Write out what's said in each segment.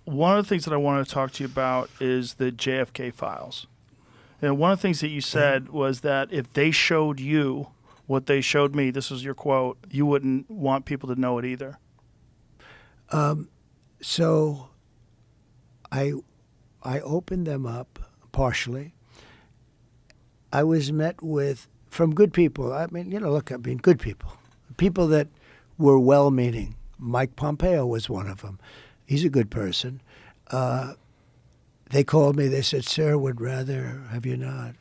one of the things that I want to talk to you about is the JFK files. And one of the things that you said was that if they showed you what they showed me, this was your quote, you wouldn't want people to know it either. So I opened them up partially. I was met from good people. I mean, good people. People that were well-meaning. Mike Pompeo was one of them. He's a good person. They called me. They said, "Sir, would rather have you not."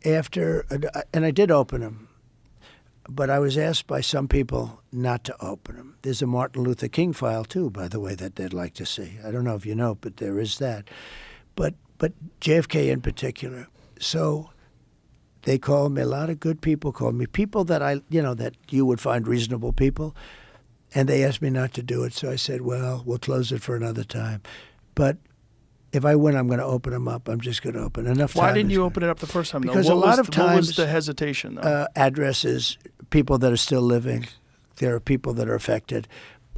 And I did open them, but I was asked by some people not to open them. There's a Martin Luther King file too, by the way, that they'd like to see. I don't know if you know, but there is that. But JFK in particular. So they called me. A lot of good people called me. People that that you would find reasonable people. And they asked me not to do it, so I said, well, we'll close it for another time. But if I win, I'm going to open them up. I'm just going to open enough time. Why didn't you open it up the first time, though? Because a lot of times, what was the hesitation, though? Addresses, people that are still living. There are people that are affected.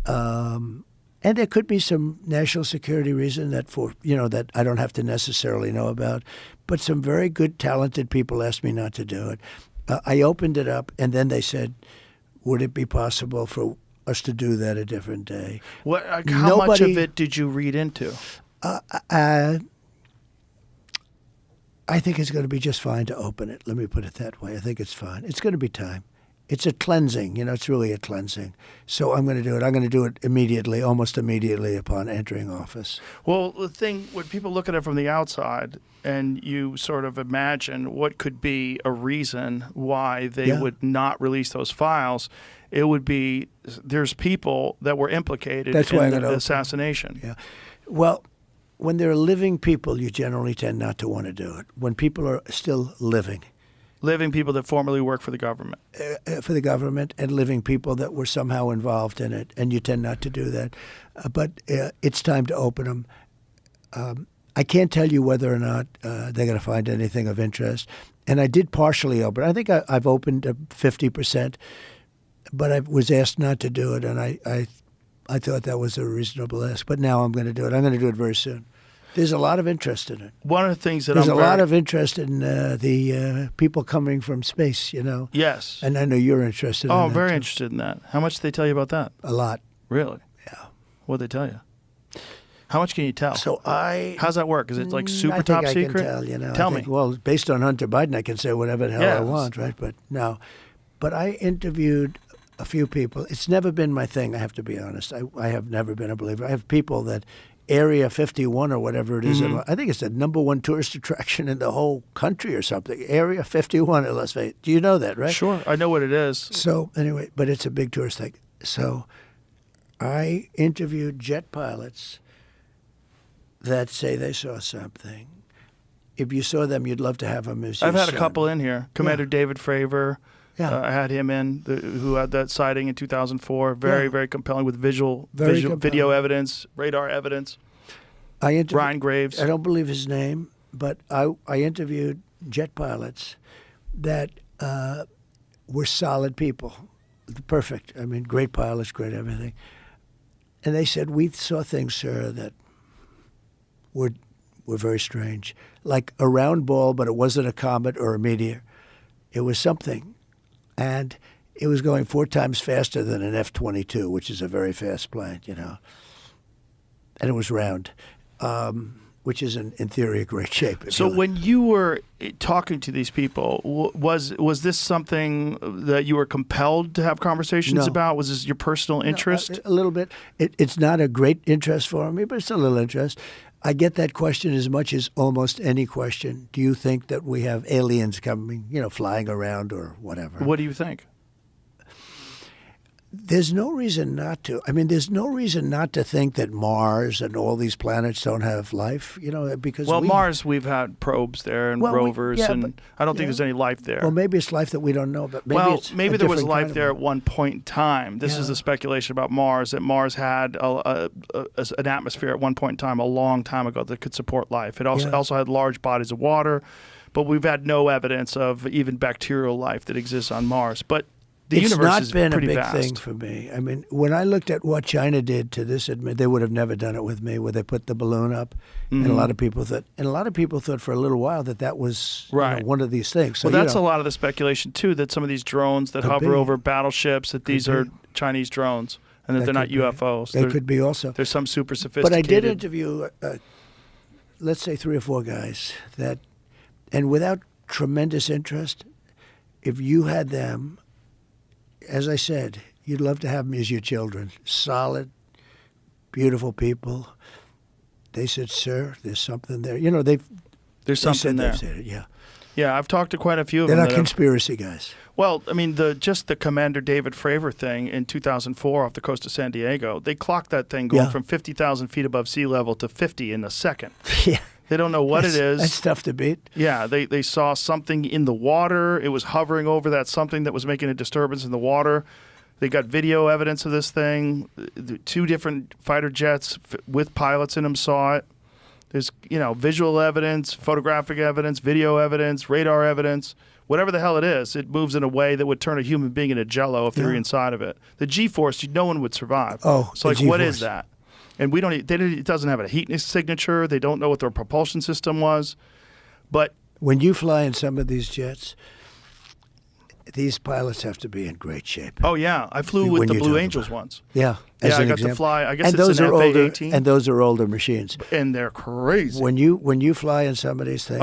And there could be some national security reason that I don't have to necessarily know about. But some very good, talented people asked me not to do it. I opened it up, and then they said, would it be possible for us to do that a different day? How much of it did you read into? I think it's going to be just fine to open it. Let me put it that way. I think it's fine. It's going to be time. It's a cleansing. It's really a cleansing. So I'm going to do it. I'm going to do it immediately, almost immediately upon entering office. Well, the thing, when people look at it from the outside and you sort of imagine what could be a reason why they would not release those files, it would be there's people that were implicated in the assassination. Yeah. Well, when there are living people, you generally tend not to want to do it. When people are still living. Living people that formerly worked for the government. For the government, and living people that were somehow involved in it, and you tend not to do that. But it's time to open them. I can't tell you whether or not they're going to find anything of interest. And I did partially open. I think I've opened 50%. But I was asked not to do it, and I thought that was a reasonable ask. But now I'm going to do it. I'm going to do it very soon. There's a lot of interest in it. One of the things that there's a lot of interest in the people coming from space, Yes. And I know you're interested in that. Oh, I'm very interested in that. How much did they tell you about that? A lot. Really? Yeah. What did they tell you? How much can you tell? So how's that work? Is it like super top secret? I can tell, Tell me. Well, based on Hunter Biden, I can say whatever the hell I want, right? But no. But I interviewed a few people. It's never been my thing, I have to be honest. I have never been a believer. I have people that Area 51 or whatever it is, I think it's the #1 tourist attraction in the whole country or something. Area 51 in Las Vegas. Do you know that, right? Sure, I know what it is. So anyway, but it's a big tourist thing. So I interviewed jet pilots that say they saw something. If you saw them, you'd love to have them as your I've had son. a couple in here. Commander David Fravor. Yeah. I had him in, who had that sighting in 2004. Very, very compelling with video evidence, radar evidence. Brian Graves. I don't believe his name, but I interviewed jet pilots that were solid people. Perfect. I mean, great pilots, great everything. And they said, we saw things, sir, that were very strange. Like a round ball, but it wasn't a comet or a meteor. It was something. And it was going 4 times faster than an F-22, which is a very fast plane, And it was round, which is, in theory, a great shape. So when you were talking to these people, was this something that you were compelled to have conversations about? Was this your personal interest? No, a little bit. It's not a great interest for me, but it's a little interest. I get that question as much as almost any question. Do you think that we have aliens coming, flying around or whatever? What do you think? There's no reason not to. I mean, there's no reason not to think that Mars and all these planets don't have life, because Mars, we've had probes there and rovers, and I don't think there's any life there. Well, maybe it's life that we don't know about. Maybe there was life there at one point in time. This is the speculation about Mars, that Mars had an atmosphere at one point in time, a long time ago, that could support life. It also had large bodies of water, but we've had no evidence of even bacterial life that exists on Mars. But the it's universe not is been a pretty big vast. thing for me. I mean, when I looked at what China did to this, they would have never done it with me, where they put the balloon up, and a lot of people thought for a little while that was Right. one of these things. So, Well, that's a lot of the speculation too. That some of these drones that hover be. over battleships, that these are Chinese drones, and that they're not could be. UFOs. They could be also. There's some super But sophisticated. I did interview, let's say, 3 or 4 guys that, and without tremendous interest, if you had them, as I said, you'd love to have them as your children. Solid, beautiful people. They said, "Sir, there's something there." You know, There's they something said there. they've said it. Yeah, Yeah, I've talked to quite a few of they're them. not that have- conspiracy guys. Well, I mean, just the Commander David Fravor thing in 2004 off the coast of San Diego, they clocked that thing going Yeah. from 50,000 feet above sea level to 50 in a second. Yeah, They don't know what it is. That's tough to beat. Yeah, they saw something in the water. It was hovering over that something that was making a disturbance in the water. They got video evidence of this thing. The 2 different fighter jets with pilots in them saw it. There's, visual evidence, photographic evidence, video evidence, radar evidence. Whatever the hell it is, it moves in a way that would turn a human being into jello if they were inside of it. The G-force, no one would survive. Oh, so the what G-force. is that? And we don't. It doesn't have a heat signature. They don't know what their propulsion system was. But When you fly in some of these jets, these pilots have to be in great shape. oh yeah, I flew with When the you Blue talk Angels about once. Yeah, Yeah, as I an got example. to fly. I guess and it's those an are older, FA-18. and those are older machines. And they're crazy. When you fly in some of these things.